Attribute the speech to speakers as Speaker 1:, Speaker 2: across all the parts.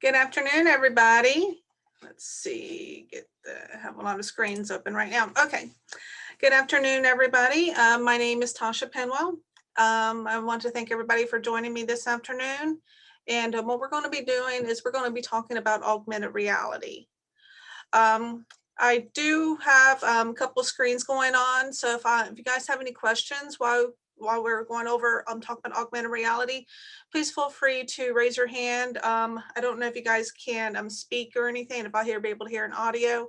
Speaker 1: Good afternoon, everybody. Let's see, have a lot of screens open right now. Okay. Good afternoon, everybody. My name is Tasha Penwell. I want to thank everybody for joining me this afternoon. And what we're going to be doing is we're going to be talking about augmented reality. I do have a couple of screens going on. So if you guys have any questions while we're going over talking about augmented reality, please feel free to raise your hand. I don't know if you guys can speak or anything, if I'll be able to hear an audio,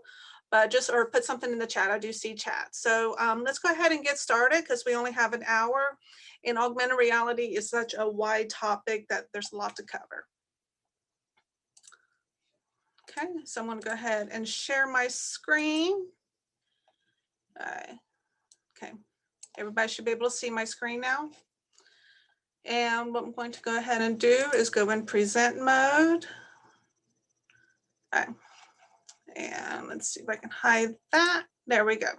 Speaker 1: but or put something in the chat. I do see chat. So let's go ahead and get started because we only have an hour, and augmented reality is such a wide topic that there's a lot to cover. Okay, so I'm going to go ahead and share my screen. Okay, everybody should be able to see my screen now. And what I'm going to go ahead and do is go in present mode. Okay. And let's see if I can hide that. There we go.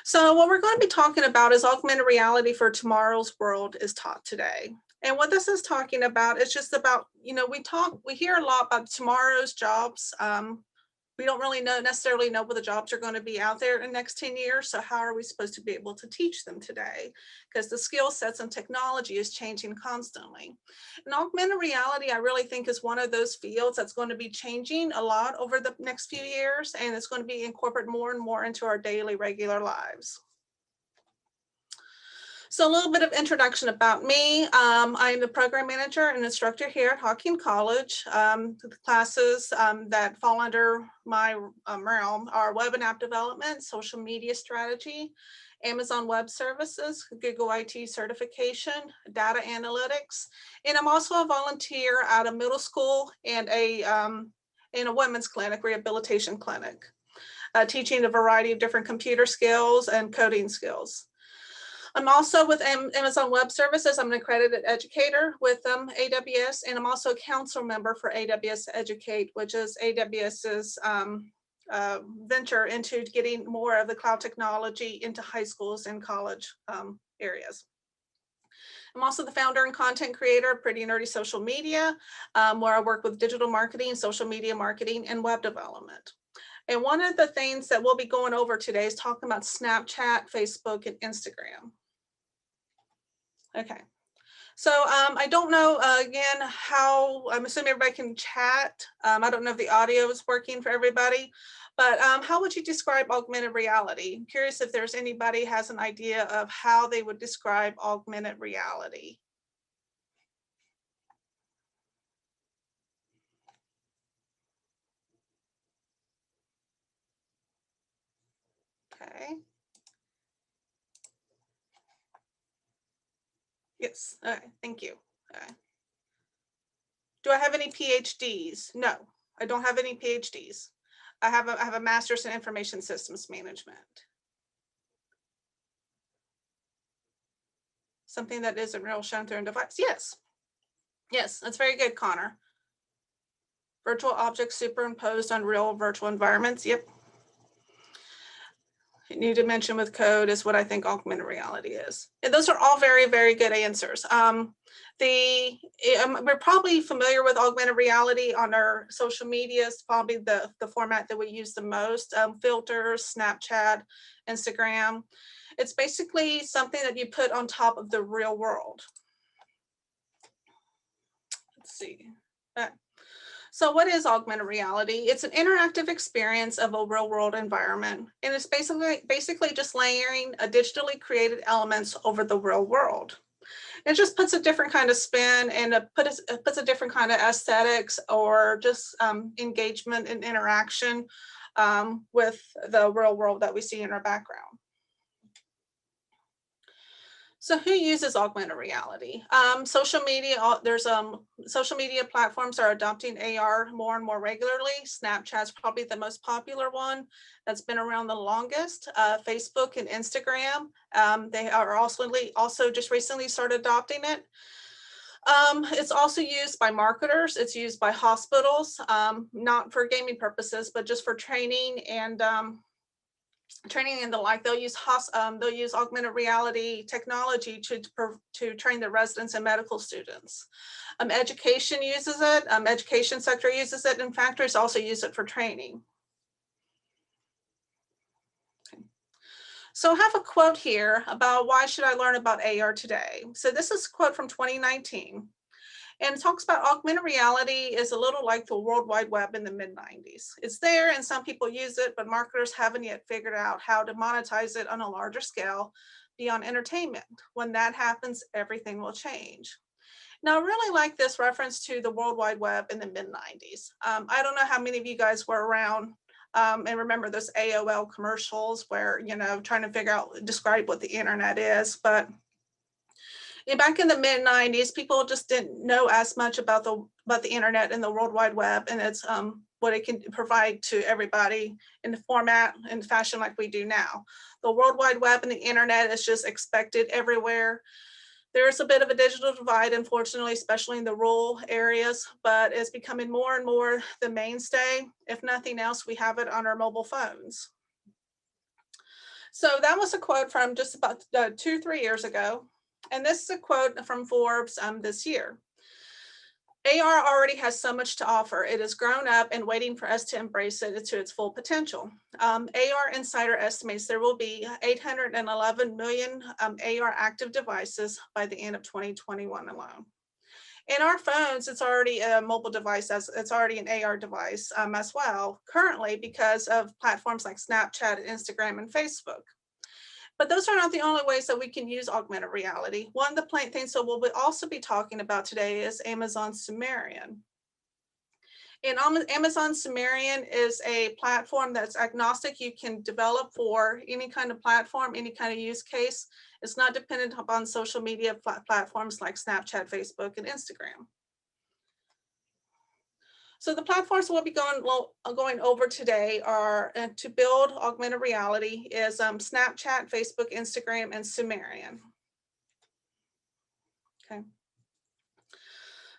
Speaker 1: So what we're going to be talking about is augmented reality for tomorrow's world is taught today. And what this is talking about is just about, we hear a lot about tomorrow's jobs. We don't really necessarily know what the jobs are going to be out there in the next 10 years. So how are we supposed to be able to teach them today? Because the skill sets and technology is changing constantly. And augmented reality, I really think, is one of those fields that's going to be changing a lot over the next few years. And it's going to be incorporated more and more into our daily, regular lives. So a little bit of introduction about me. I'm the program manager and instructor here at Hocking College. The classes that fall under my realm are web and app development, social media strategy, Amazon Web Services, Google IT certification, data analytics, and I'm also a volunteer at a middle school and in a women's clinic, rehabilitation clinic, teaching a variety of different computer skills and coding skills. I'm also with Amazon Web Services. I'm an accredited educator with AWS, and I'm also a council member for AWS Educate, which is AWS's venture into getting more of the cloud technology into high schools and college areas. I'm also the founder and content creator of Pretty Nerdy Social Media, where I work with digital marketing, social media marketing, and web development. And one of the things that we'll be going over today is talking about Snapchat, Facebook, and Instagram. Okay, so I don't know, again, how, I'm assuming everybody can chat. I don't know if the audio is working for everybody, but how would you describe augmented reality? I'm curious if there's anybody has an idea of how they would describe augmented reality. Okay. Yes, all right, thank you. Okay. Do I have any PhDs? No, I don't have any PhDs. I have a master's in information systems management. Something that isn't real shown through a device. Yes. Yes, that's very good, Connor. Virtual objects superimposed on real virtual environments. Yep. New dimension with code is what I think augmented reality is. And those are all very, very good answers. We're probably familiar with augmented reality on our social media. It's probably the format that we use the most. Filters, Snapchat, Instagram. It's basically something that you put on top of the real world. Let's see. So what is augmented reality? It's an interactive experience of a real world environment. And it's basically just layering a digitally created elements over the real world. It just puts a different kind of spin and it puts a different kind of aesthetics or just engagement and interaction with the real world that we see in our background. So who uses augmented reality? Social media, social media platforms are adopting AR more and more regularly. Snapchat's probably the most popular one that's been around the longest. Facebook and Instagram, they are also just recently started adopting it. It's also used by marketers. It's used by hospitals, not for gaming purposes, but just for training and training and the like. They'll use augmented reality technology to train the residents and medical students. Education uses it. Education sector uses it, and factories also use it for training. Okay. So I have a quote here about why should I learn about AR today. So this is a quote from 2019. And it talks about augmented reality is a little like the World Wide Web in the mid-90s. It's there and some people use it, but marketers haven't yet figured out how to monetize it on a larger scale beyond entertainment. When that happens, everything will change. Now, I really like this reference to the World Wide Web in the mid-90s. I don't know how many of you guys were around and remember those AOL commercials where, trying to describe what the internet is, but back in the mid-90s, people just didn't know as much about the internet and the World Wide Web, and it's what it can provide to everybody in the format and fashion like we do now. The World Wide Web and the internet is just expected everywhere. There's a bit of a digital divide, unfortunately, especially in the rural areas, but it's becoming more and more the mainstay. If nothing else, we have it on our mobile phones. So that was a quote from just about 2-3 years ago. And this is a quote from Forbes this year. AR already has so much to offer. It has grown up and waiting for us to embrace it to its full potential. AR Insider estimates there will be 811 million AR active devices by the end of 2021 alone. In our phones, it's already a mobile device, it's already an AR device as well, currently because of platforms like Snapchat, Instagram, and Facebook. But those are not the only ways that we can use augmented reality. One of the things that we'll also be talking about today is Amazon Sumerian. And Amazon Sumerian is a platform that's agnostic. You can develop for any kind of platform, any kind of use case. It's not dependent upon social media platforms like Snapchat, Facebook, and Instagram. So the platforms we'll be going over today are to build augmented reality is Snapchat, Facebook, Instagram, and Sumerian. Okay.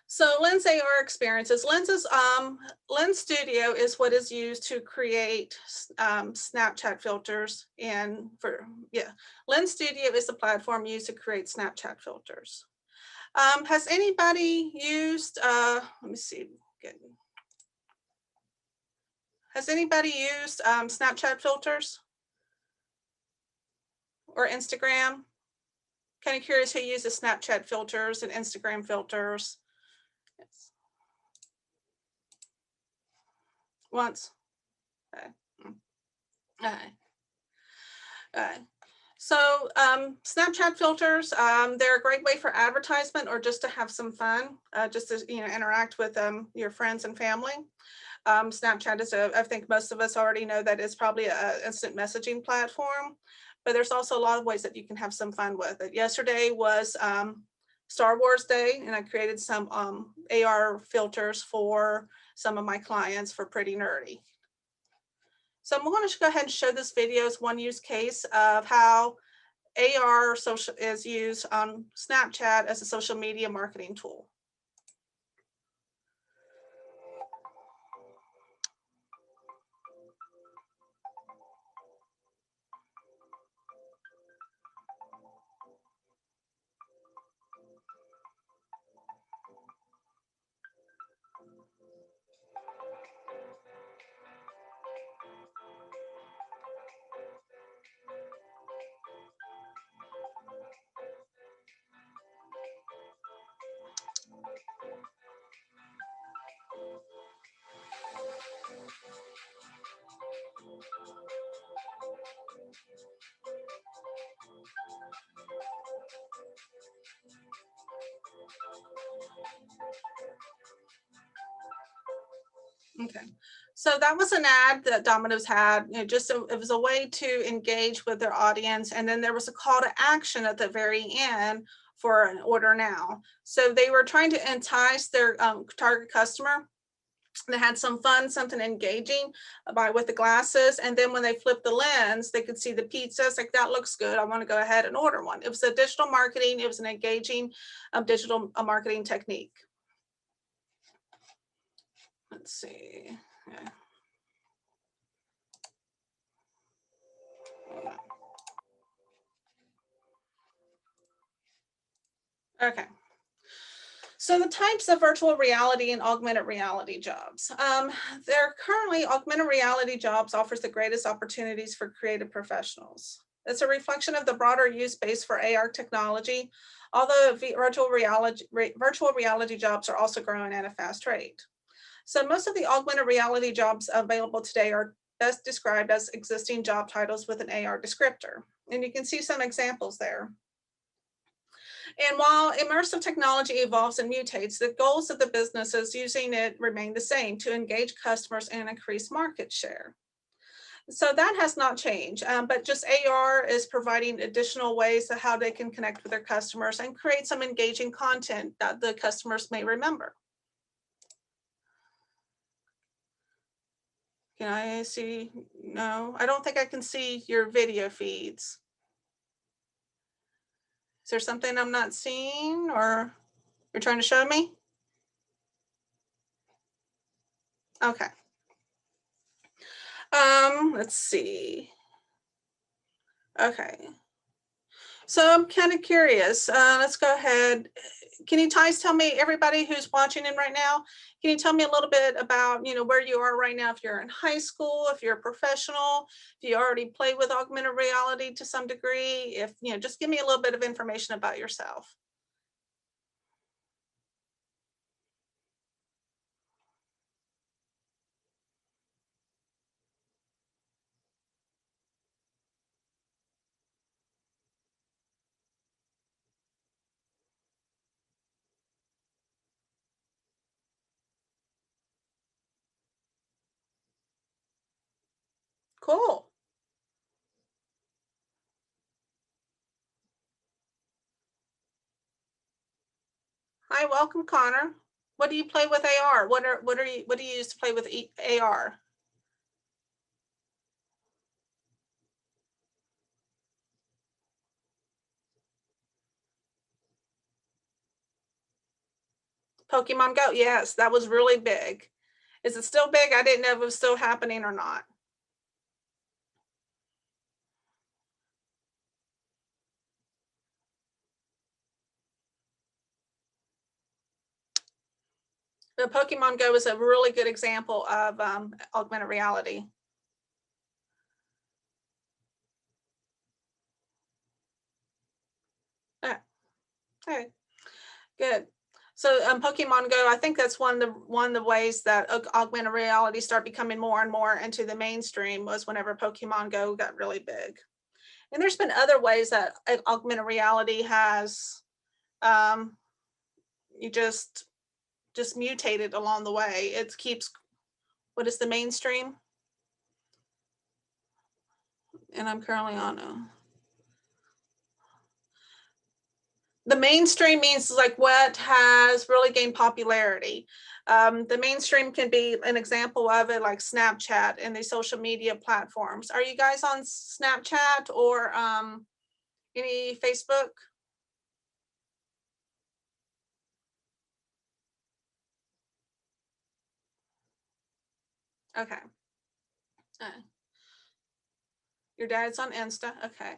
Speaker 1: So Lens AR experiences. Lens Studio is what is used to create Snapchat filters. Lens Studio is the platform used to create Snapchat filters. Has anybody used, let me see, good. Has anybody used Snapchat filters or Instagram? Kind of curious who uses Snapchat filters and Instagram filters. Yes. Once. Okay. Okay. So Snapchat filters, they're a great way for advertisement or just to have some fun, just to interact with your friends and family. Snapchat is I think most of us already know that it's probably an instant messaging platform, but there's also a lot of ways that you can have some fun with it. Yesterday was Star Wars Day, and I created some AR filters for some of my clients for Pretty Nerdy. So I'm going to go ahead and show this video as one use case of how AR social is used on Snapchat as a social media marketing tool. Okay, so that was an ad that Domino's had, it was a way to engage with their audience. And then there was a call to action at the very end for an order now. So they were trying to entice their target customer. They had some fun, something engaging with the glasses. And then when they flipped the lens, they could see the pizzas, like that looks good. I want to go ahead and order one. It was a digital marketing. It was an engaging digital marketing technique. Let's see. Yeah. So the types of virtual reality and augmented reality jobs. There currently augmented reality jobs offers the greatest opportunities for creative professionals. It's a reflection of the broader use base for AR technology, although virtual reality jobs are also growing at a fast rate. So most of the augmented reality jobs available today are best described as existing job titles with an AR descriptor. And you can see some examples there. And while immersive technology evolves and mutates, the goals of the businesses using it remain the same: to engage customers and increase market share. So that has not changed, but just AR is providing additional ways of how they can connect with their customers and create some engaging content that the customers may remember. Can I see? No, I don't think I can see your video feeds. Is there something I'm not seeing, or you're trying to show me? Okay. Let's see. Okay. So I'm kind of curious. Let's go ahead. Can you guys tell me, everybody who's watching in right now, can you tell me a little bit about, where you are right now, if you're in high school, if you're a professional, if you already play with augmented reality to some degree, if, just give me a little bit of information about yourself. Cool. Hi, welcome, Connor. What do you play with AR? What do you use to play with AR? Pokemon Go. Yes, that was really big. Is it still big? I didn't know if it was still happening or not. The Pokemon Go is a really good example of augmented reality. Okay, good. So Pokemon Go, I think that's one of the ways that augmented reality started becoming more and more into the mainstream, was whenever Pokemon Go got really big. And there's been other ways that augmented reality has you just mutated along the way. It keeps, what is the mainstream? And I'm currently on the mainstream means like what has really gained popularity. The mainstream can be an example of it, like Snapchat and the social media platforms. Are you guys on Snapchat or any Facebook? Okay. Uh, your dad's on Insta. Okay.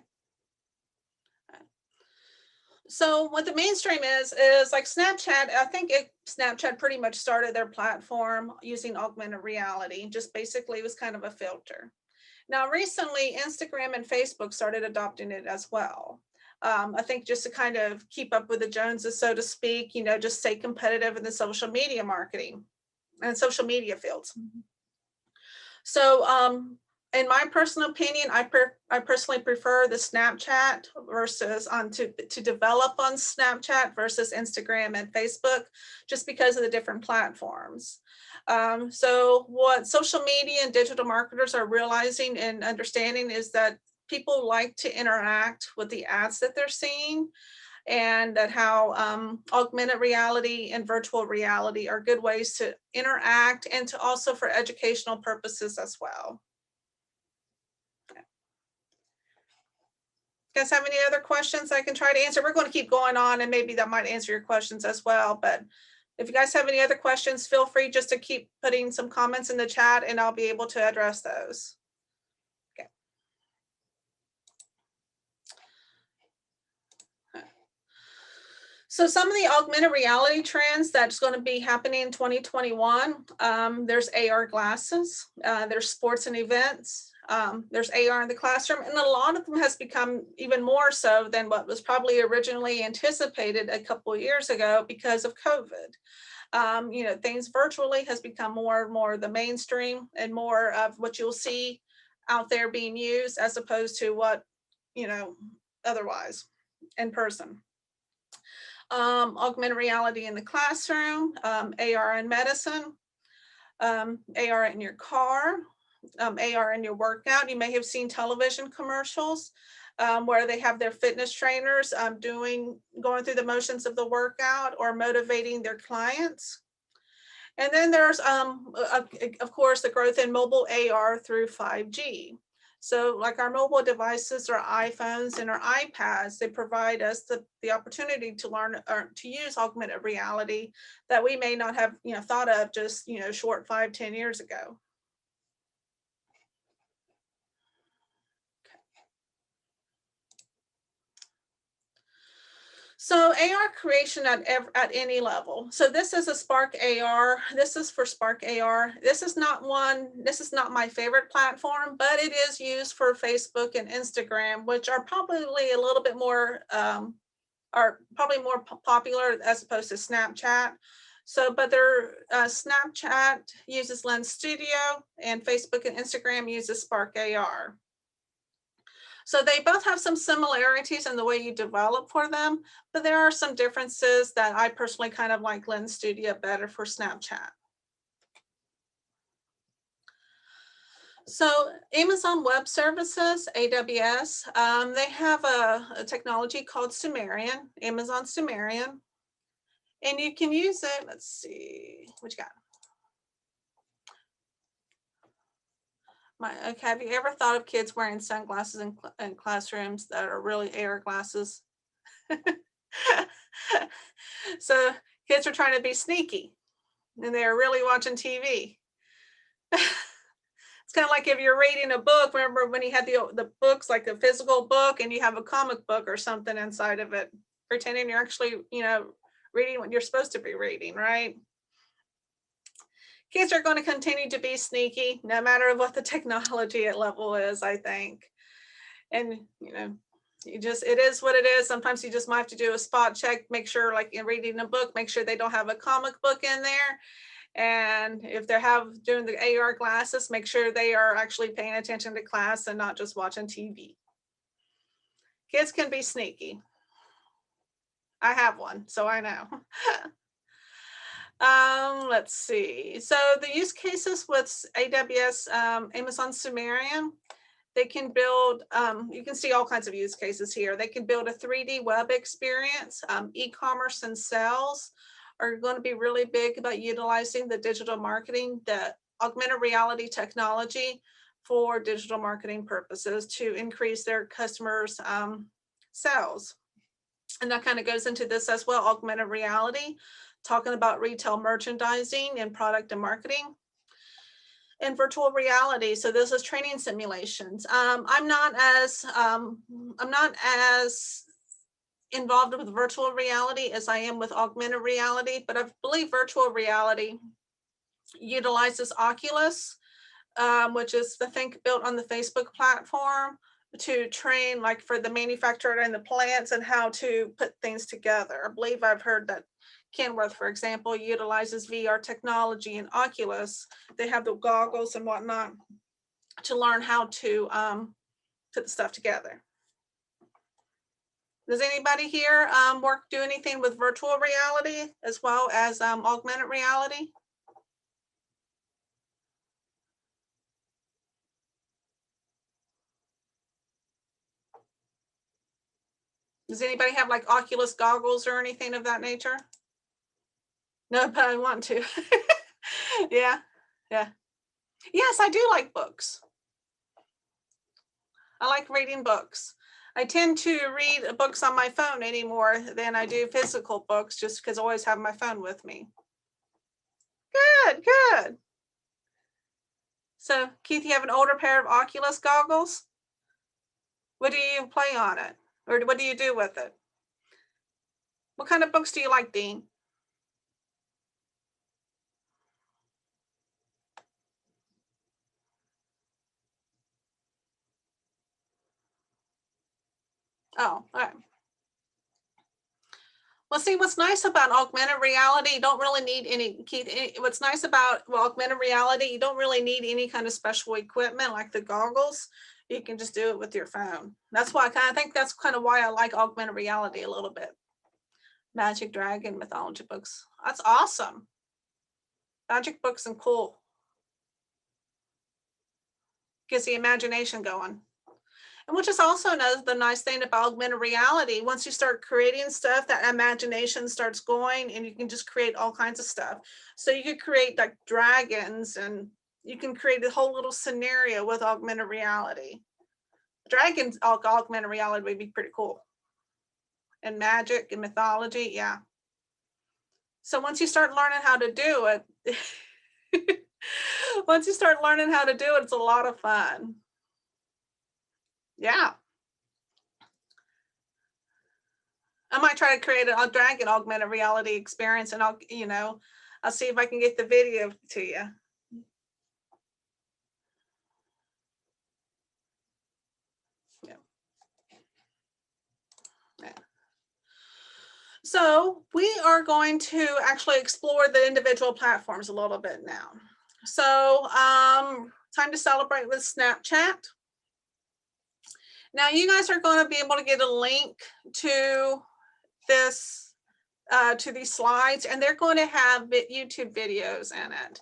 Speaker 1: So what the mainstream is like Snapchat. I think Snapchat pretty much started their platform using augmented reality. Just basically it was kind of a filter. Now recently, Instagram and Facebook started adopting it as well. I think just to kind of keep up with the Joneses, so to speak, just stay competitive in the social media marketing and social media fields. So in my personal opinion, I personally prefer the Snapchat versus to develop on Snapchat versus Instagram and Facebook, just because of the different platforms. So what social media and digital marketers are realizing and understanding is that people like to interact with the ads that they're seeing, and that how augmented reality and virtual reality are good ways to interact and to also for educational purposes as well. You guys have any other questions I can try to answer? We're going to keep going on and maybe that might answer your questions as well. But if you guys have any other questions, feel free just to keep putting some comments in the chat and I'll be able to address those. Okay. So some of the augmented reality trends that's going to be happening in 2021, there's AR glasses, there's sports and events, there's AR in the classroom, and a lot of them has become even more so than what was probably originally anticipated a couple of years ago because of COVID. Things virtually has become more and more the mainstream and more of what you'll see out there being used as opposed to what, you know, otherwise in person. Augmented reality in the classroom, AR in medicine, AR in your car, AR in your workout. You may have seen television commercials where they have their fitness trainers going through the motions of the workout or motivating their clients. And then there's, of course, the growth in mobile AR through 5G. So like our mobile devices, our iPhones and our iPads, they provide us the opportunity to learn or to use augmented reality that we may not have, thought of just, short 5-10 years ago. So AR creation at any level. So this is a Spark AR. This is for Spark AR. This is not my favorite platform, but it is used for Facebook and Instagram, which are probably a little bit more, popular as opposed to Snapchat. So, but Snapchat uses Lens Studio and Facebook and Instagram uses Spark AR. So they both have some similarities in the way you develop for them, but there are some differences that I personally kind of like Lens Studio better for Snapchat. So Amazon Web Services, AWS, they have a technology called Sumerian, Amazon Sumerian, and you can use it. Let's see, what you got? Okay, have you ever thought of kids wearing sunglasses in classrooms that are really AR glasses? So kids are trying to be sneaky and they're really watching TV. It's kind of like if you're reading a book, remember when you had the books, like a physical book, and you have a comic book or something inside of it, pretending you're actually, reading what you're supposed to be reading, right? Kids are going to continue to be sneaky no matter what the technology level is, I think. And, it is what it is. Sometimes you just might have to do a spot check, make sure, like in reading a book, make sure they don't have a comic book in there. And if they have doing the AR glasses, make sure they are actually paying attention to class and not just watching TV. Kids can be sneaky. I have one, so I know. Let's see. So the use cases with AWS, Amazon Sumerian, they can build, you can see all kinds of use cases here. They can build a 3D web experience. E-commerce and sales are going to be really big about utilizing the digital marketing, the augmented reality technology for digital marketing purposes to increase their customers' sales. And that kind of goes into this as well, augmented reality, talking about retail merchandising and product and marketing. And virtual reality. So this is training simulations. I'm not as involved with virtual reality as I am with augmented reality, but I believe virtual reality utilizes Oculus, which is the think built on the Facebook platform to train, like for the manufacturer and the plants and how to put things together. I believe I've heard that Kenworth, for example, utilizes VR technology in Oculus. They have the goggles and whatnot to learn how to put the stuff together. Does anybody here do anything with virtual reality as well as augmented reality? Does anybody have like Oculus goggles or anything of that nature? No, but I want to. Yeah. Yes, I do like books. I like reading books. I tend to read books on my phone anymore than I do physical books, just because I always have my phone with me. Good. So, Keith, you have an older pair of Oculus goggles? What do you play on it? Or what do you do with it? What kind of books do you like, Dean? Oh, all right. Well, see, what's nice about augmented reality, you don't really need what's nice about augmented reality, you don't really need any kind of special equipment like the goggles. You can just do it with your phone. That's why I think that's kind of why I like augmented reality a little bit. Magic Dragon mythology books. That's awesome. Magic books and cool. Gets the imagination going. And which is also the nice thing about augmented reality. Once you start creating stuff, that imagination starts going and you can just create all kinds of stuff. So you could create like dragons and you can create a whole little scenario with augmented reality. Dragons, augmented reality would be pretty cool. And magic and mythology, yeah. So once you start learning how to do it, once you start learning how to do it, it's a lot of fun. Yeah. I might try to create a dragon augmented reality experience and I'll see if I can get the video to you. Yeah. Yeah. So we are going to actually explore the individual platforms a little bit now. So time to celebrate with Snapchat. Now you guys are going to be able to get a link to this, to these slides, and they're going to have YouTube videos in it.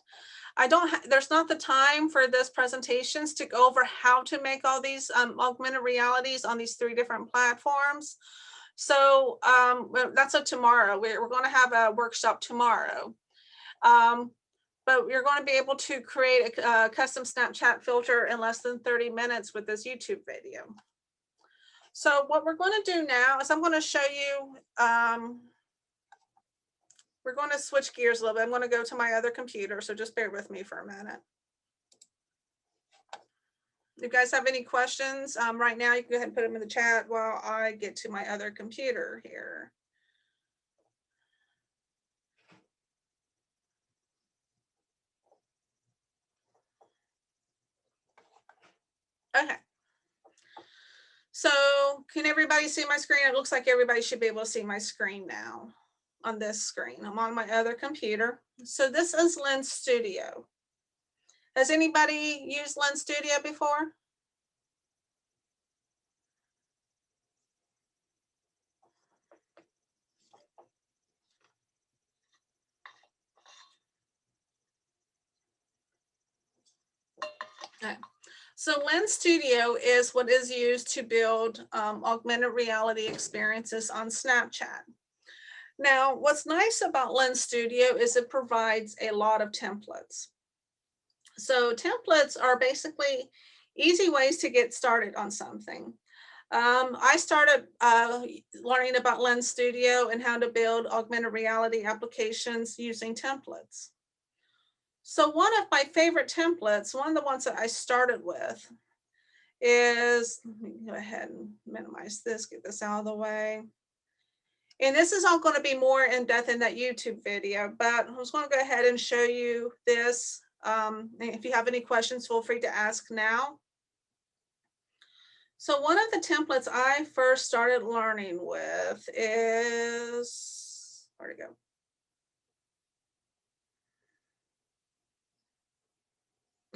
Speaker 1: There's not the time for this presentations to go over how to make all these augmented realities on these 3 different platforms. So that's a tomorrow. We're going to have a workshop tomorrow. But you're going to be able to create a custom Snapchat filter in less than 30 minutes with this YouTube video. So what we're going to do now is I'm going to show you, we're going to switch gears a little bit. I'm going to go to my other computer, so just bear with me for a minute. If you guys have any questions right now, you can go ahead and put them in the chat while I get to my other computer here. Okay. So can everybody see my screen? It looks like everybody should be able to see my screen now on this screen. I'm on my other computer. So this is Lens Studio. Has anybody used Lens Studio before? Okay. So Lens Studio is what is used to build augmented reality experiences on Snapchat. Now, what's nice about Lens Studio is it provides a lot of templates. So templates are basically easy ways to get started on something. I started learning about Lens Studio and how to build augmented reality applications using templates. So one of my favorite templates, one of the ones that I started with is, let me go ahead and minimize this, get this out of the way. And this is all going to be more in depth in that YouTube video, but I was going to go ahead and show you this. If you have any questions, feel free to ask now. So one of the templates I first started learning with is, where'd it go?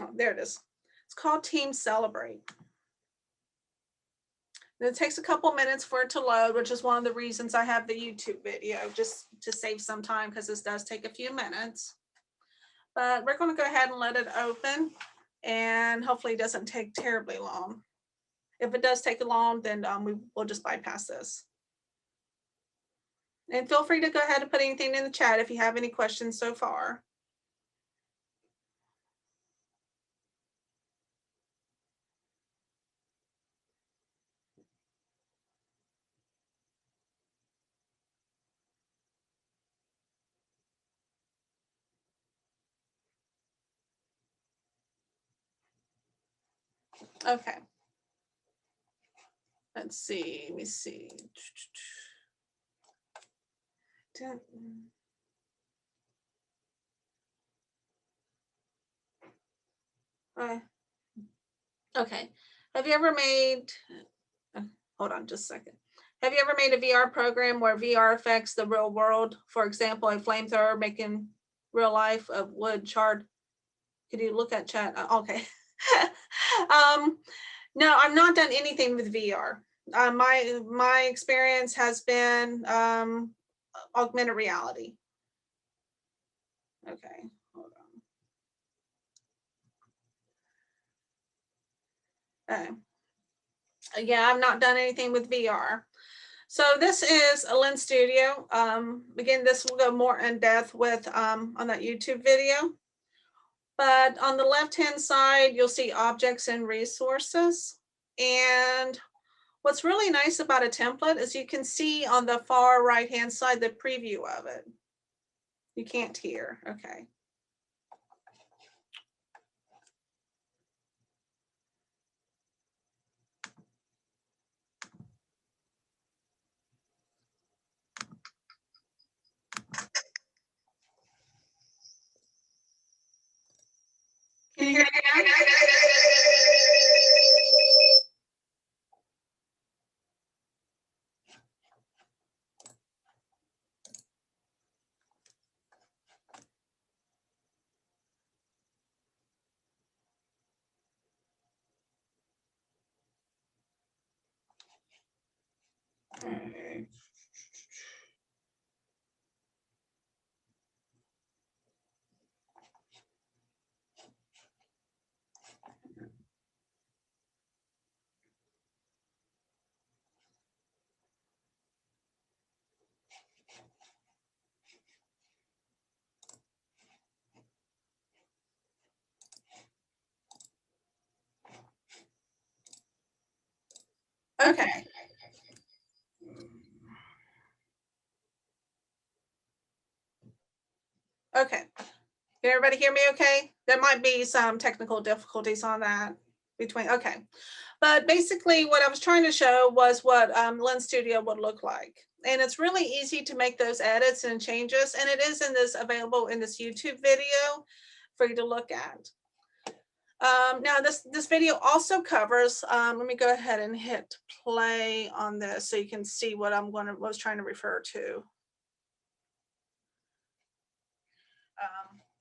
Speaker 1: Oh, there it is. It's called Team Celebrate. And it takes a couple minutes for it to load, which is one of the reasons I have the YouTube video, just to save some time, because this does take a few minutes. But we're going to go ahead and let it open, and hopefully it doesn't take terribly long. If it does take long, then we'll just bypass this. And feel free to go ahead and put anything in the chat if you have any questions so far. Okay. Let's see, let me see. Okay. Have you ever made, hold on just a second. Have you ever made a VR program where VR affects the real world? For example, a flamethrower making real life of wood charred. Could you look at chat? Okay. No, I've not done anything with VR. My experience has been augmented reality. Okay, hold on. Yeah, I've not done anything with VR. So this is a Lens Studio. Again, this will go more in depth with on that YouTube video. But on the left-hand side, you'll see objects and resources. And what's really nice about a template is you can see on the far right-hand side the preview of it. You can't hear, okay. Can you hear me now? Okay. Okay. Can everybody hear me okay? There might be some technical difficulties on that between, okay. But basically what I was trying to show was what Lens Studio would look like. And it's really easy to make those edits and changes. And it is in this available in this YouTube video for you to look at. Now this video also covers, let me go ahead and hit play on this so you can see what was trying to refer to.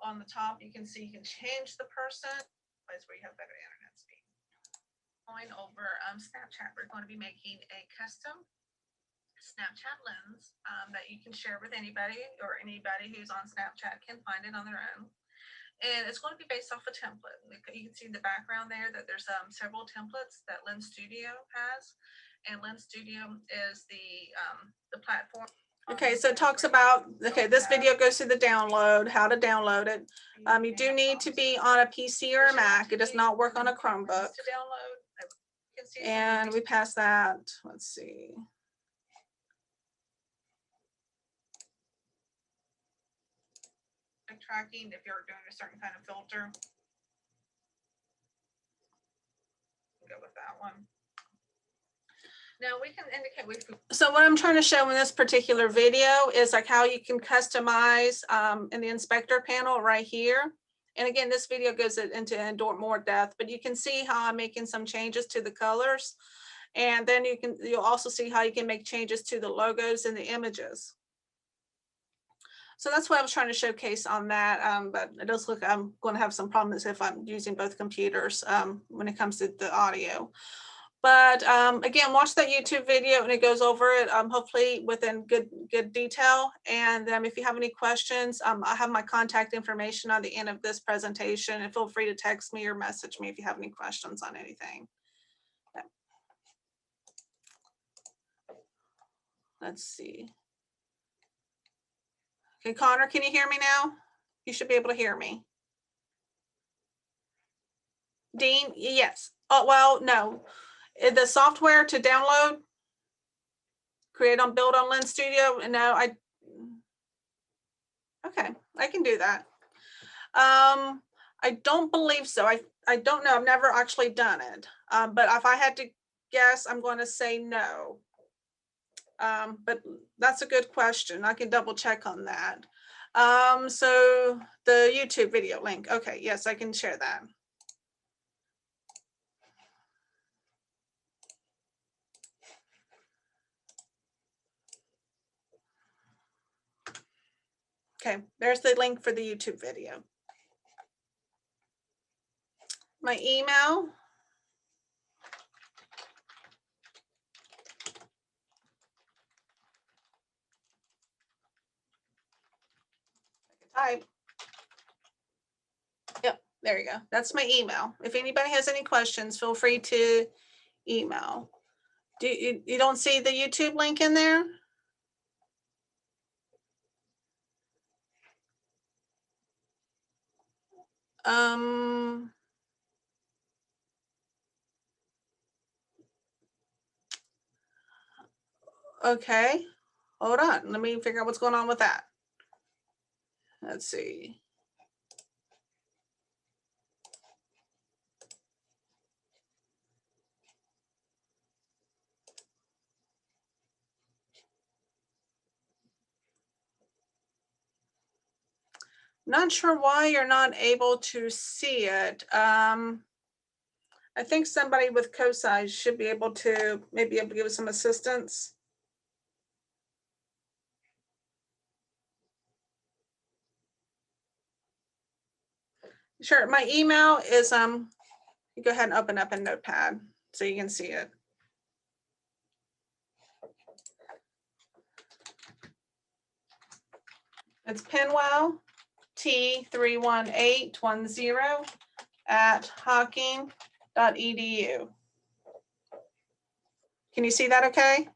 Speaker 1: On the top, you can see you can change the person, place where you have better internet speed. Going over Snapchat, we're going to be making a custom Snapchat lens that you can share with anybody, or anybody who's on Snapchat can find it on their own. And it's going to be based off a template. You can see in the background there that there's several templates that Lens Studio has, and Lens Studio is the platform. Okay, so it talks about, okay, this video goes through the download, how to download it. You do need to be on a PC or a Mac. It does not work on a Chromebook. And we passed that, let's see. Tracking if you're doing a certain kind of filter. Go with that one. Now we can indicate so what I'm trying to show in this particular video is like how you can customize in the inspector panel right here. And again, this video goes into more depth, but you can see how I'm making some changes to the colors. And then you'll also see how you can make changes to the logos and the images. So that's what I was trying to showcase on that, but it does look, I'm going to have some problems if I'm using both computers when it comes to the audio. But again, watch that YouTube video and it goes over it, hopefully within good detail. And if you have any questions, I have my contact information on the end of this presentation, and feel free to text me or message me if you have any questions on anything. Yeah. Let's see. Okay, Connor, can you hear me now? You should be able to hear me. Dean, yes. Oh, well, no. The software to download, build on Lens Studio, no, okay, I can do that. I don't believe so. I don't know. I've never actually done it. But if I had to guess, I'm going to say no. But that's a good question. I can double check on that. So the YouTube video link. Okay, yes, I can share that. Okay, there's the link for the YouTube video. My email. Type. Yep, there you go. That's my email. If anybody has any questions, feel free to email. Do you don't see the YouTube link in there? Okay, hold on. Let me figure out what's going on with that. Let's see. Not sure why you're not able to see it. I think somebody with COSI should be able to maybe able to give us some assistance. Sure, my email is you go ahead and open up a notepad so you can see it. It's Pinwell T31810 at hocking.edu. Can you see that okay?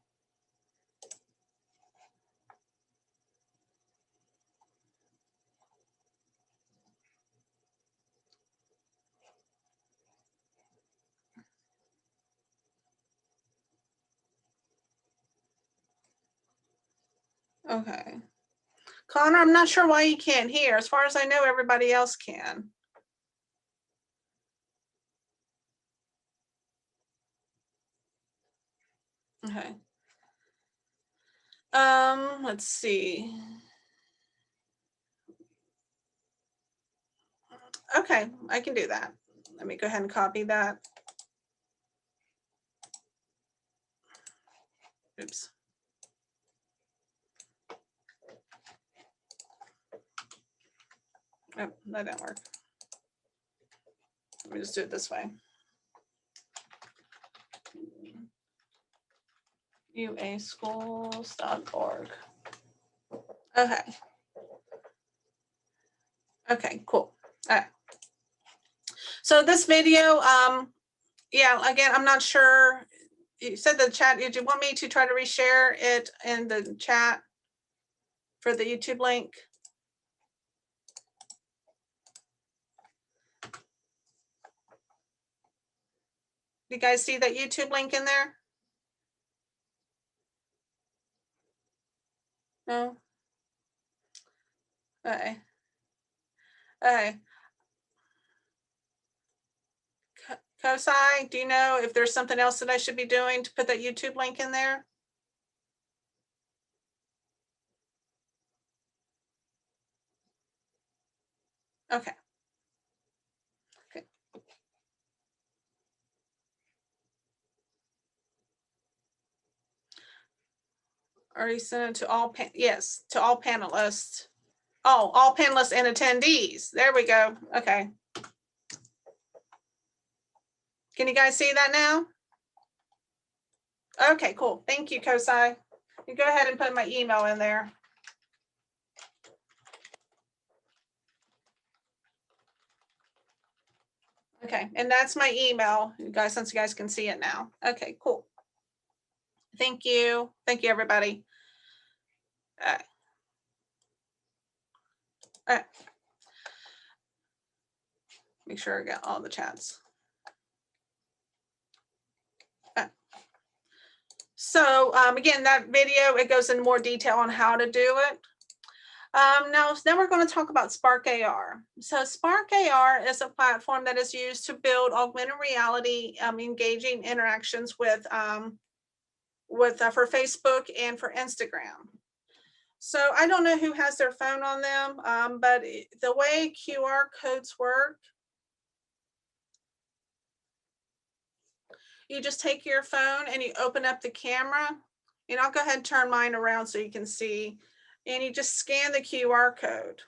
Speaker 1: Okay. Connor, I'm not sure why you can't hear. As far as I know, everybody else can. Okay. Let's see. Okay, I can do that. Let me go ahead and copy that. Oops. Oh, that didn't work. Let me just do it this way. uaschools.org. Okay. Okay, cool. All right. So this video, yeah, again, I'm not sure. You said the chat, did you want me to try to reshare it in the chat for the YouTube link? You guys see that YouTube link in there? No? Okay. Okay. COSI, do you know if there's something else that I should be doing to put that YouTube link in there? Okay. Okay. Already sent it to all, yes, to all panelists. Oh, all panelists and attendees. There we go. Okay. Can you guys see that now? Okay, cool. Thank you, COSI. You go ahead and put my email in there. Okay, and that's my email, you guys, since you guys can see it now. Okay, cool. Thank you. Thank you, everybody. All right. Make sure I got all the chats. So again, that video, it goes in more detail on how to do it. Now we're going to talk about Spark AR. So Spark AR is a platform that is used to build augmented reality engaging interactions with with for Facebook and for Instagram. So I don't know who has their phone on them, but the way QR codes work, you just take your phone and you open up the camera, and I'll go ahead and turn mine around so you can see, and you just scan the QR code.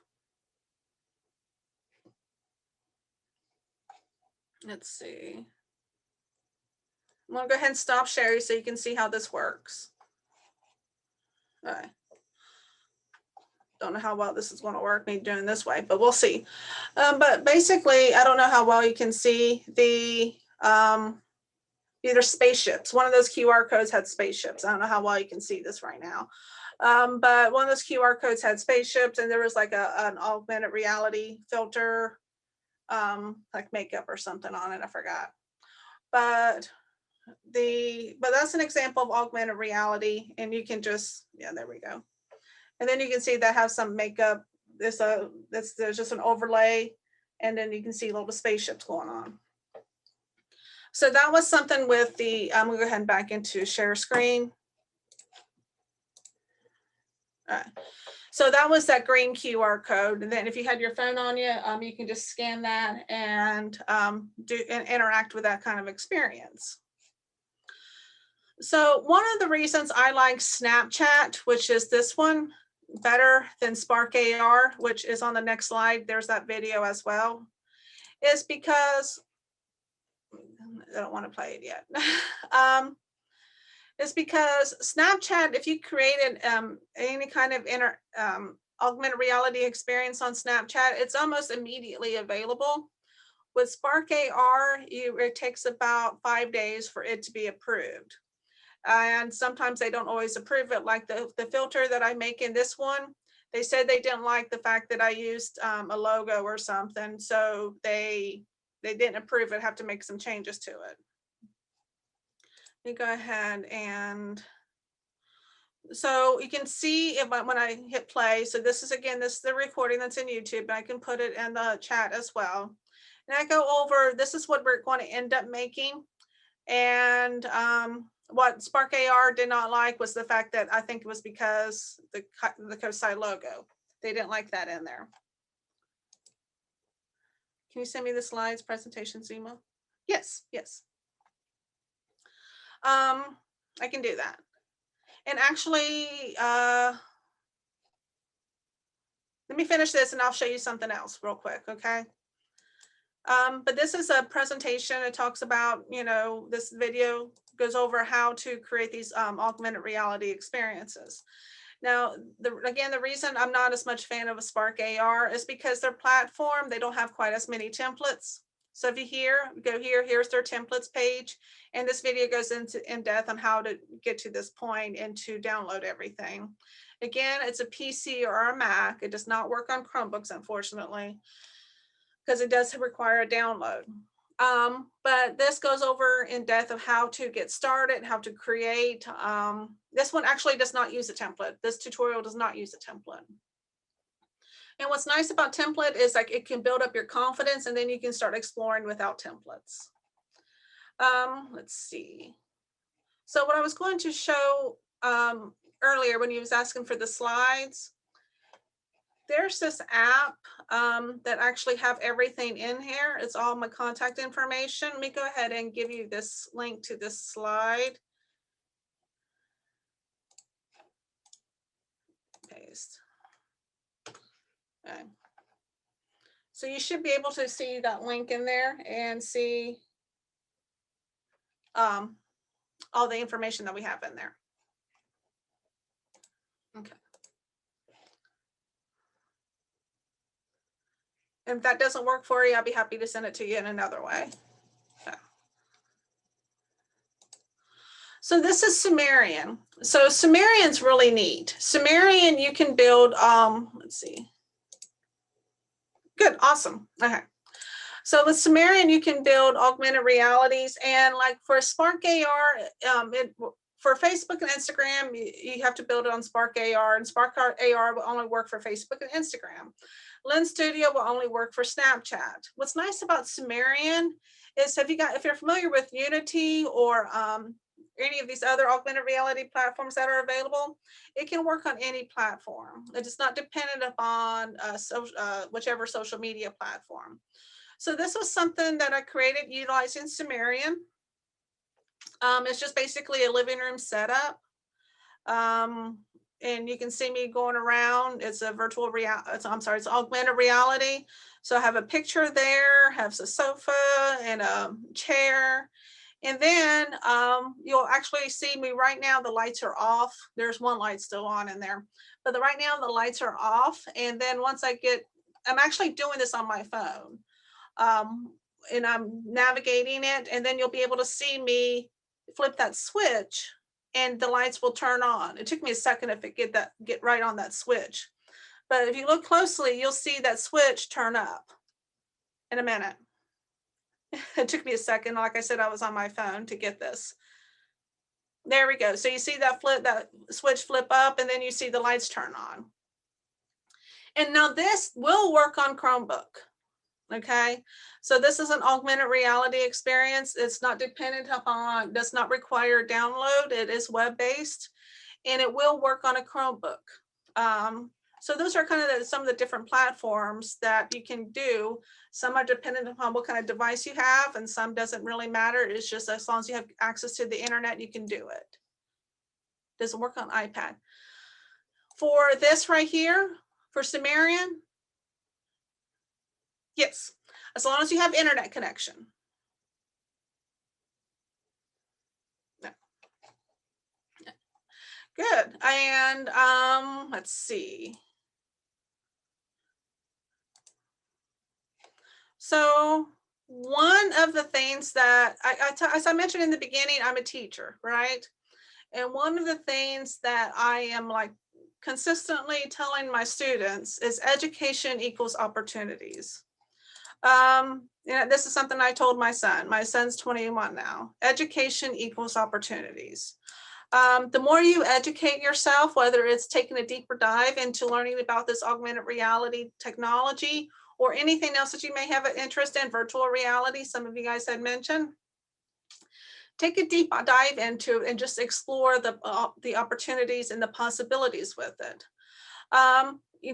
Speaker 1: Let's see. I'm gonna go ahead and stop sharing so you can see how this works. All right. Don't know how well this is going to work, me doing this way, but we'll see. But basically, I don't know how well you can see the either spaceships. One of those QR codes had spaceships. I don't know how well you can see this right now. But one of those QR codes had spaceships, and there was like an augmented reality filter, like makeup or something on it. I forgot. But that's an example of augmented reality, and you can just, yeah, there we go. And then you can see that has some makeup. There's just an overlay, and then you can see little spaceships going on. So that was something with the, I'm gonna go ahead and back into share screen. All right. So that was that green QR code. And then if you had your phone on you, you can just scan that and interact with that kind of experience. So one of the reasons I like Snapchat, which is this one, better than Spark AR, which is on the next slide, there's that video as well, is because, I don't want to play it yet. Is because Snapchat, if you created any kind of augmented reality experience on Snapchat, it's almost immediately available. With Spark AR, it takes about 5 days for it to be approved. And sometimes they don't always approve it. Like the filter that I make in this one, they said they didn't like the fact that I used a logo or something. So they didn't approve it, have to make some changes to it. Let me go ahead and, so you can see if when I hit play, so this is, again, this is the recording that's in YouTube, and I can put it in the chat as well. And I go over, this is what we're going to end up making. And what Spark AR did not like was the fact that, I think it was because the CoSci logo, they didn't like that in there. Can you send me the slides, presentation, Zima? Yes, yes. I can do that. And actually, let me finish this and I'll show you something else real quick, okay? But this is a presentation. It talks about, this video goes over how to create these augmented reality experiences. Now, again, the reason I'm not as much fan of a Spark AR is because their platform, they don't have quite as many templates. So if you go here, here's their templates page. And this video goes in depth on how to get to this point and to download everything. Again, it's a PC or a Mac. It does not work on Chromebooks, unfortunately, because it does require a download. But this goes over in depth of how to get started, how to create. This one actually does not use a template. This tutorial does not use a template. And what's nice about template is like it can build up your confidence, and then you can start exploring without templates. Let's see. So what I was going to show earlier when you was asking for the slides, there's this app that actually have everything in here. It's all my contact information. Let me go ahead and give you this link to this slide. Paste. Okay. So you should be able to see that link in there and see all the information that we have in there. Okay. And if that doesn't work for you, I'll be happy to send it to you in another way. Okay. So this is Sumerian. So Sumerian's really neat. Sumerian, you can build, let's see. Good, awesome. Okay. So with Sumerian, you can build augmented realities, and like for Spark AR, for Facebook and Instagram, you have to build it on Spark AR, and Spark AR will only work for Facebook and Instagram. Lens Studio will only work for Snapchat. What's nice about Sumerian is if you're familiar with Unity or any of these other augmented reality platforms that are available, it can work on any platform. It is not dependent upon whichever social media platform. So this was something that I created utilizing Sumerian. It's just basically a living room setup. And you can see me going around. It's a virtual reality. It's augmented reality. So I have a picture there, have a sofa and a chair. And then you'll actually see me right now. The lights are off. There's one light still on in there, but right now the lights are off. And then once I'm actually doing this on my phone, and I'm navigating it. And then you'll be able to see me flip that switch and the lights will turn on. It took me a second to get right on that switch. But if you look closely, you'll see that switch turn up in a minute. It took me a second. Like I said, I was on my phone to get this. There we go. So you see that switch flip up, and then you see the lights turn on. And now this will work on Chromebook. Okay, so this is an augmented reality experience. It's not dependent upon, does not require download. It is web-based, and it will work on a Chromebook. So those are kind of some of the different platforms that you can do. Some are dependent upon what kind of device you have, and some doesn't really matter. It's just as long as you have access to the internet, you can do it. Doesn't work on iPad. For this right here, for Sumerian, yes, as long as you have internet connection. No. Good. And let's see. So one of the things that as I mentioned in the beginning, I'm a teacher, right? And one of the things that I am like consistently telling my students is education equals opportunities. This is something I told my son. My son's 21 now. Education equals opportunities. The more you educate yourself, whether it's taking a deeper dive into learning about this augmented reality technology or anything else that you may have an interest in, virtual reality, some of you guys had mentioned, take a deep dive into and just explore the opportunities and the possibilities with it.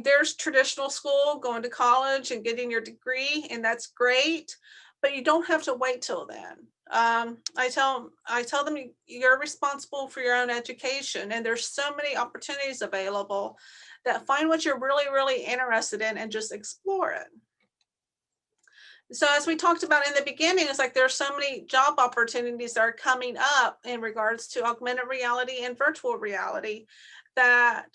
Speaker 1: There's traditional school, going to college and getting your degree, and that's great, but you don't have to wait till then. I tell them you're responsible for your own education, and there's so many opportunities available that find what you're really, really interested in and just explore it. So as we talked about in the beginning, it's like there's so many job opportunities that are coming up in regards to augmented reality and virtual reality that,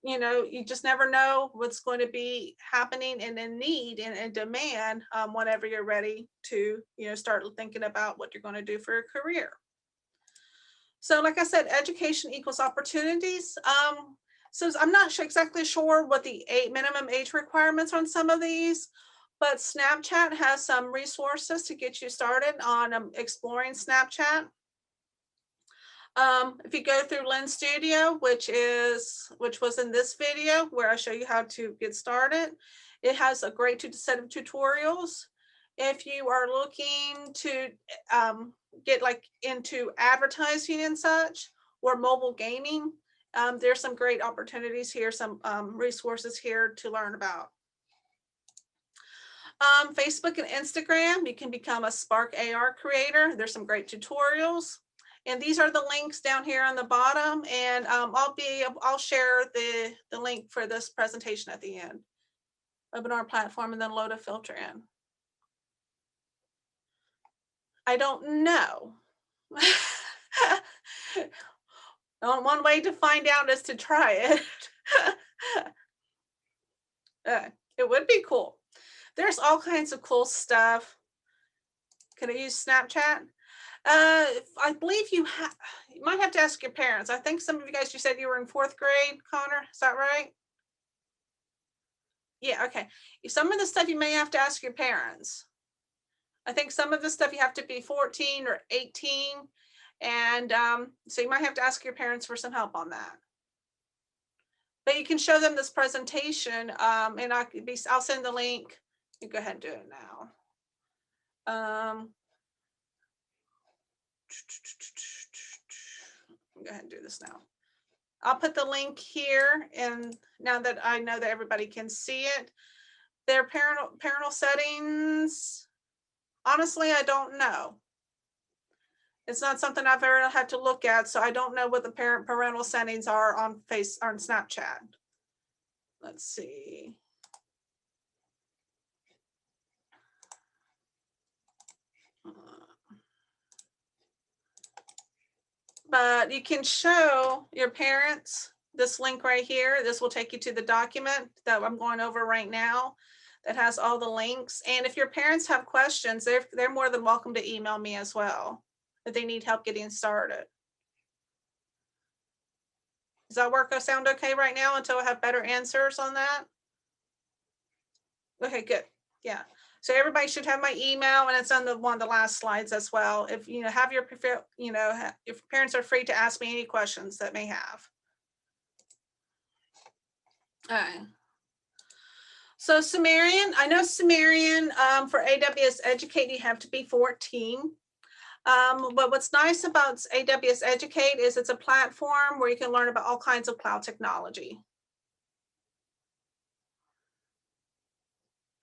Speaker 1: you just never know what's going to be happening and in need and in demand whenever you're ready to, start thinking about what you're going to do for your career. So like I said, education equals opportunities. So I'm not exactly sure what the minimum age requirements on some of these, but Snapchat has some resources to get you started on exploring Snapchat. If you go through Lens Studio, which was in this video where I show you how to get started, it has a great set of tutorials. If you are looking to get like into advertising and such, or mobile gaming, there's some great opportunities here, some resources here to learn about. Facebook and Instagram, you can become a Spark AR creator. There's some great tutorials. And these are the links down here on the bottom. And I'll share the link for this presentation at the end. Webinar platform, and then load a filter in. I don't know. One way to find out is to try it. It would be cool. There's all kinds of cool stuff. Can I use Snapchat? I believe you might have to ask your parents. I think some of you guys, you said you were in 4th grade, Connor. Is that right? Yeah, okay. Some of the stuff you may have to ask your parents. I think some of the stuff you have to be 14 or 18. And so you might have to ask your parents for some help on that. But you can show them this presentation, and I'll send the link. You go ahead and do it now. me go ahead and do this now. I'll put the link here, and now that I know that everybody can see it. Their parental settings, honestly, I don't know. It's not something I've ever had to look at, so I don't know what the parental settings are on Snapchat. Let's see. But you can show your parents this link right here. This will take you to the document that I'm going over right now that has all the links. And if your parents have questions, they're more than welcome to email me as well if they need help getting started. Does that sound okay right now until I have better answers on that? Okay, good. Yeah. So everybody should have my email, and it's on one of the last slides as well. If have your if parents are free to ask me any questions that may have. All right. So Sumerian, I know Sumerian for AWS Educate, you have to be 14. But what's nice about AWS Educate is it's a platform where you can learn about all kinds of cloud technology.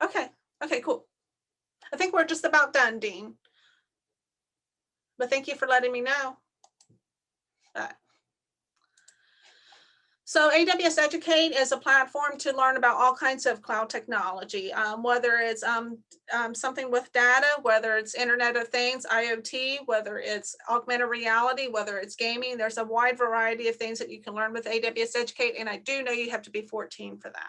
Speaker 1: Okay, cool. I think we're just about done, Dean. But thank you for letting me know. So AWS Educate is a platform to learn about all kinds of cloud technology, whether it's something with data, whether it's Internet of Things, IoT, whether it's augmented reality, whether it's gaming. There's a wide variety of things that you can learn with AWS Educate, and I do know you have to be 14 for that.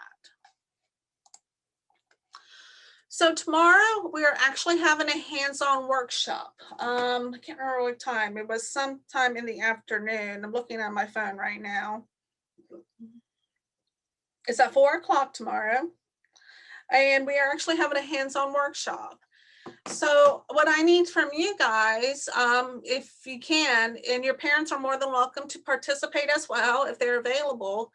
Speaker 1: So tomorrow we are actually having a hands-on workshop. I can't remember what time. It was sometime in the afternoon. I'm looking at my phone right now. It's at 4 o'clock tomorrow, and we are actually having a hands-on workshop. So what I need from you guys, if you can, and your parents are more than welcome to participate as well if they're available,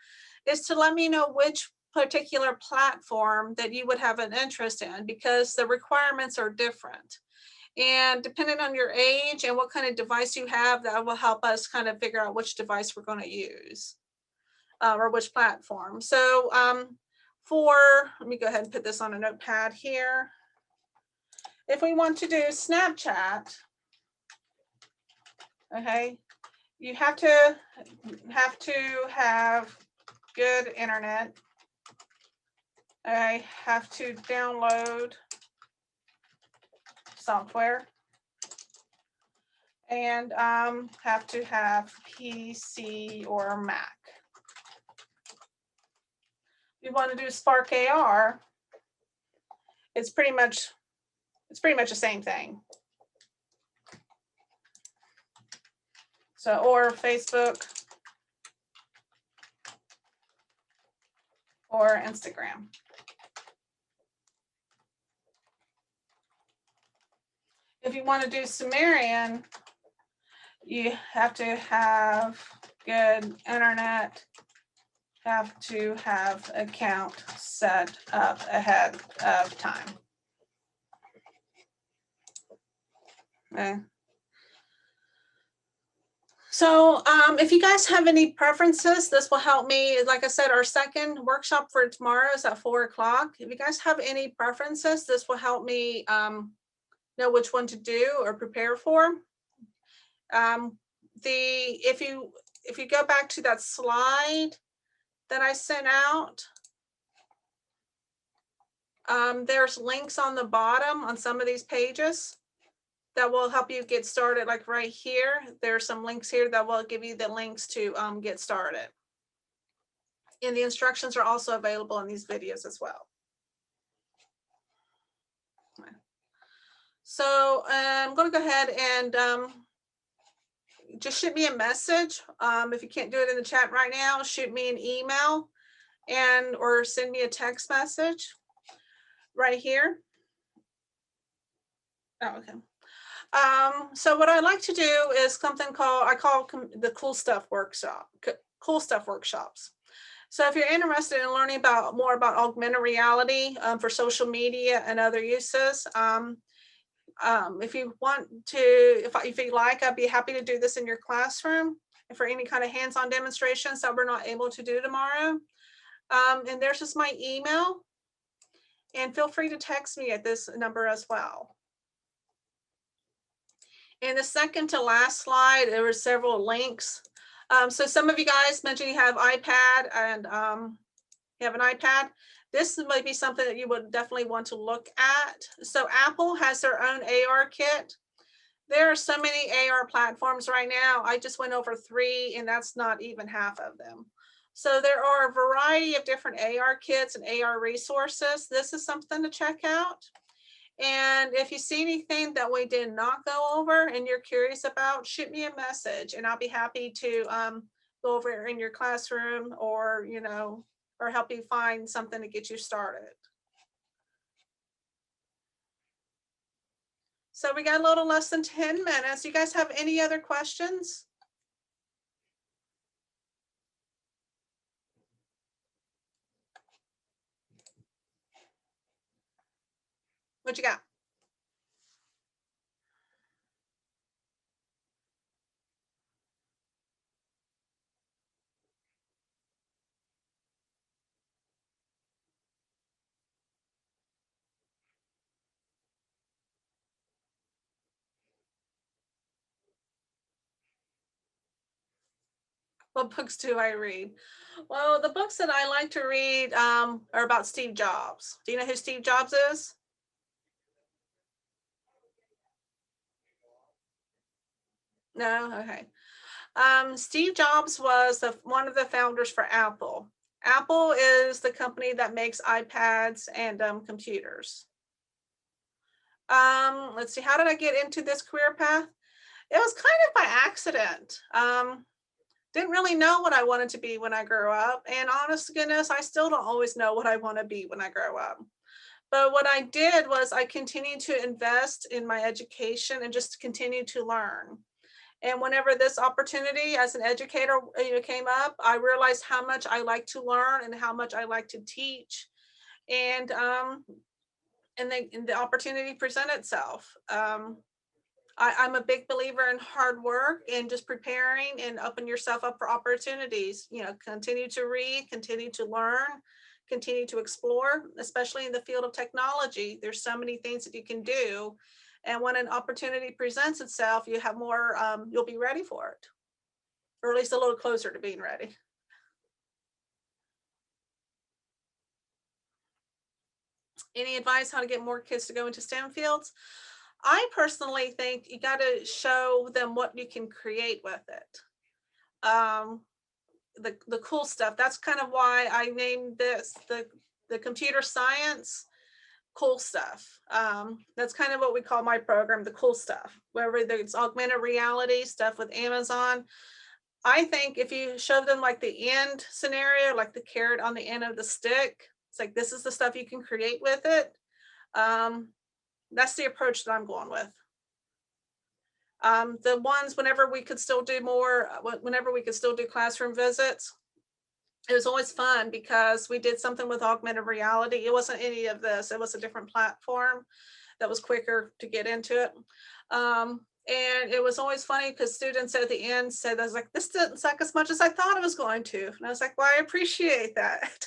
Speaker 1: is to let me know which particular platform that you would have an interest in, because the requirements are different. And depending on your age and what kind of device you have, that will help us kind of figure out which device we're going to use. Or which platform. So let me go ahead and put this on a notepad here. If we want to do Snapchat, okay, you have to have good internet. I have to download software, and have to have PC or Mac. You want to do Spark AR, it's pretty much the same thing. So, or Facebook or Instagram. If you want to do Sumerian, you have to have good internet, have to have account set up ahead of time. Okay. So if you guys have any preferences, this will help me. Like I said, our second workshop for tomorrow is at 4 o'clock. If you guys have any preferences, this will help me know which one to do or prepare for. If you go back to that slide that I sent out, there's links on the bottom on some of these pages that will help you get started. Like right here, there's some links here that will give you the links to get started. And the instructions are also available in these videos as well. So I'm going to go ahead and just shoot me a message. If you can't do it in the chat right now, shoot me an email or send me a text message right here. Oh, okay. So what I like to do is something I call the cool stuff workshops. So if you're interested in learning more about augmented reality for social media and other uses, if you want to, if you like, I'd be happy to do this in your classroom. for any kind of hands-on demonstrations that we're not able to do tomorrow. And there's just my email. And feel free to text me at this number as well. In the second to last slide, there were several links. So some of you guys mentioned you have iPad and you have an iPad. This might be something that you would definitely want to look at. So Apple has their own AR kit. There are so many AR platforms right now. I just went over 3, and that's not even half of them. So there are a variety of different AR kits and AR resources. This is something to check out. And if you see anything that we did not go over and you're curious about, shoot me a message and I'll be happy to go over in your classroom or, or help you find something to get you started. So we got a little less than 10 minutes. You guys have any other questions? What you got? What books do I read? Well, the books that I like to read are about Steve Jobs. Do you know who Steve Jobs is? No? Okay. Steve Jobs was one of the founders for Apple. Apple is the company that makes iPads and computers. Let's see, how did I get into this career path? It was kind of by accident. Didn't really know what I wanted to be when I grew up. And honest to goodness, I still don't always know what I want to be when I grow up. But what I did was I continued to invest in my education and just continue to learn. And whenever this opportunity as an educator came up, I realized how much I like to learn and how much I like to teach. And the opportunity presented itself. I'm a big believer in hard work and just preparing and open yourself up for opportunities. Continue to read, continue to learn, continue to explore, especially in the field of technology. There's so many things that you can do. And when an opportunity presents itself, you have more, you'll be ready for it, or at least a little closer to being ready. Any advice how to get more kids to go into STEM fields? I personally think you got to show them what you can create with it. The cool stuff. That's kind of why I named this the computer science cool stuff. That's kind of what we call my program, the cool stuff. Whether it's augmented reality stuff with Amazon, I think if you show them like the end scenario, like the carrot on the end of the stick, it's like this is the stuff you can create with it. That's the approach that I'm going with. The ones whenever we could still do classroom visits, it was always fun because we did something with augmented reality. It wasn't any of this. It was a different platform that was quicker to get into it. And it was always funny because students at the end said, I was like, this didn't suck as much as I thought it was going to. And I was like, well, I appreciate that.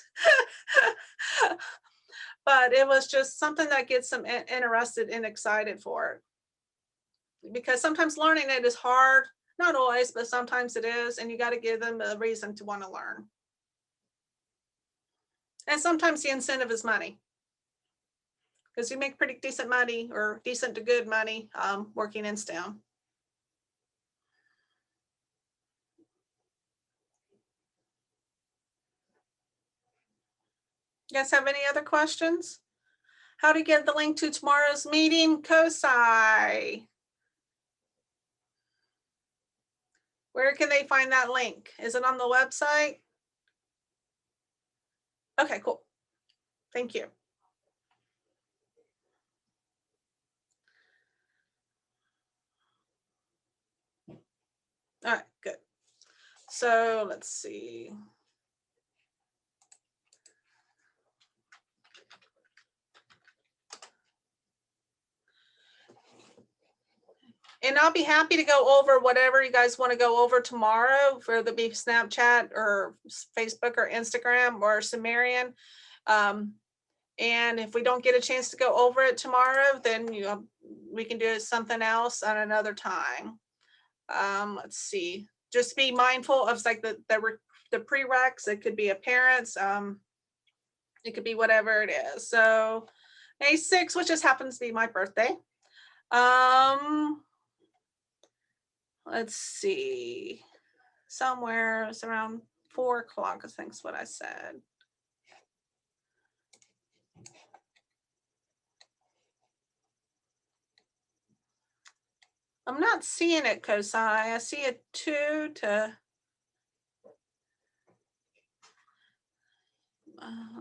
Speaker 1: But it was just something that gets them interested and excited for it. Because sometimes learning it is hard, not always, but sometimes it is. And you got to give them a reason to want to learn. And sometimes the incentive is money. Because you make pretty decent money or decent to good money working in STEM. You guys have any other questions? How to get the link to tomorrow's meeting? COSI. Where can they find that link? Is it on the website? Okay, cool. Thank you. All right, good. So let's see. And I'll be happy to go over whatever you guys want to go over tomorrow, for the be Snapchat or Facebook or Instagram or Sumerian. And if we don't get a chance to go over it tomorrow, then we can do something else at another time. Let's see. Just be mindful of like the prereqs. It could be a parent's. It could be whatever it is. So May 6th, which just happens to be my birthday. Let's see. Somewhere it's around 4 o'clock, I think is what I said. I'm not seeing it, Kosai. I see a 2 to,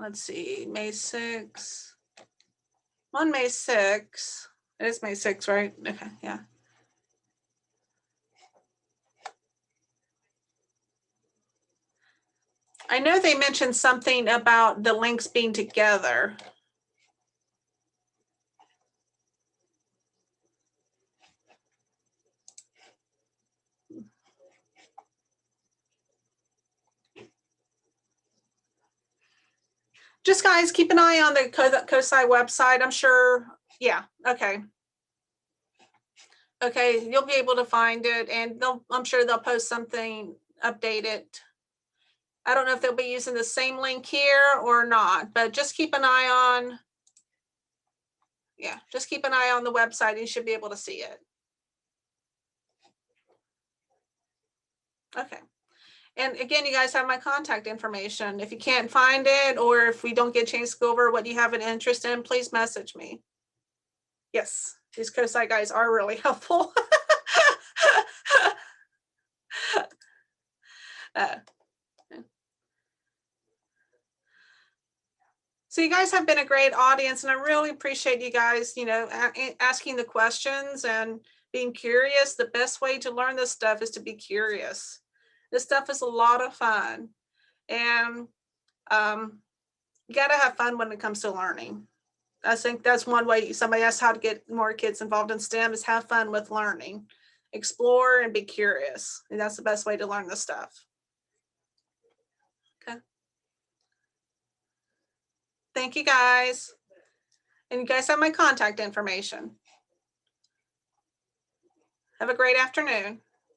Speaker 1: let's see, May 6th. On May 6th. It is May 6th, right? Okay, yeah. I know they mentioned something about the links being together. Just guys, keep an eye on the COSI website. I'm sure, yeah, okay. Okay, you'll be able to find it, and I'm sure they'll post something updated. I don't know if they'll be using the same link here or not, but just keep an eye on, yeah, just keep an eye on the website. You should be able to see it. Okay. And again, you guys have my contact information. If you can't find it, or if we don't get a chance to go over what you have an interest in, please message me. Yes, these COSI guys are really helpful. So you guys have been a great audience, and I really appreciate you guys, asking the questions and being curious. The best way to learn this stuff is to be curious. This stuff is a lot of fun, and you got to have fun when it comes to learning. I think that's one way. Somebody asked how to get more kids involved in STEM, is have fun with learning, explore, and be curious. And that's the best way to learn this stuff. Okay. Thank you guys. And you guys have my contact information. Have a great afternoon.